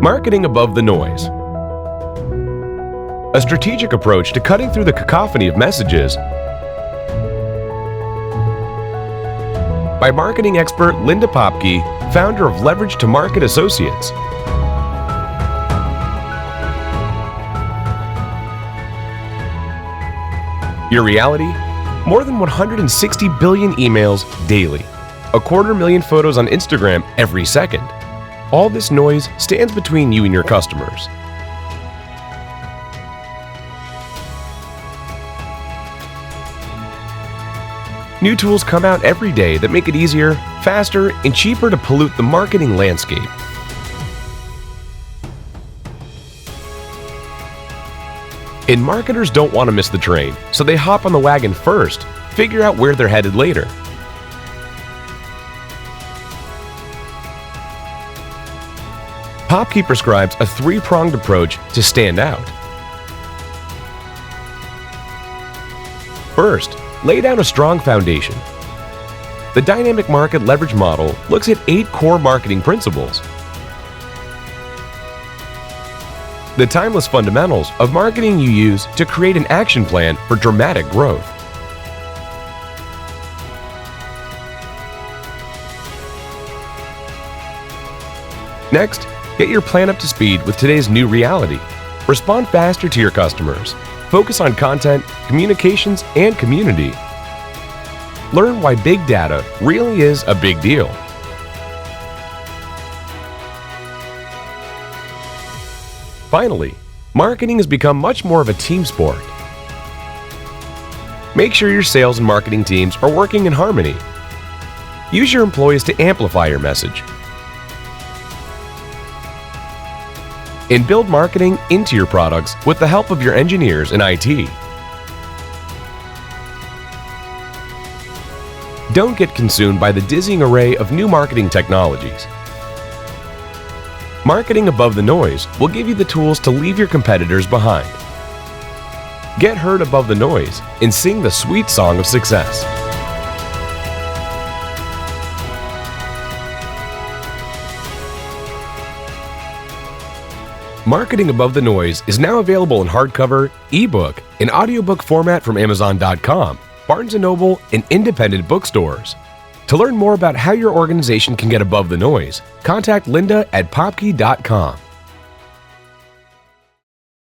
Marketing above the noise. A strategic approach to cutting through the cacophony of messages by marketing expert Linda Popky, founder of Leverage to Market Associates. Your reality? More than 160 billion emails daily, 250,000 photos on Instagram every second. All this noise stands between you and your customers. New tools come out every day that make it easier, faster, and cheaper to pollute the marketing landscape. And marketers don't want to miss the train, so they hop on the wagon first, figure out where they're headed later. Popky prescribes a three-pronged approach to stand out. First, lay down a strong foundation. The dynamic market leverage model looks at 8 core marketing principles. The timeless fundamentals of marketing you use to create an action plan for dramatic growth. Next, get your plan up to speed with today's new reality. Respond faster to your customers. Focus on content, communications, and community. Learn why big data really is a big deal. Finally, marketing has become much more of a team sport. Make sure your sales and marketing teams are working in harmony. Use your employees to amplify your message. And build marketing into your products with the help of your engineers and IT. Don't get consumed by the dizzying array of new marketing technologies. Marketing above the noise will give you the tools to leave your competitors behind. Get heard above the noise and sing the sweet song of success. Marketing Above the Noise is now available in hardcover, ebook, and audiobook format from Amazon.com, Barnes & Noble, and independent bookstores. To learn more about how your organization can get above the noise, contact Linda at Popky.com.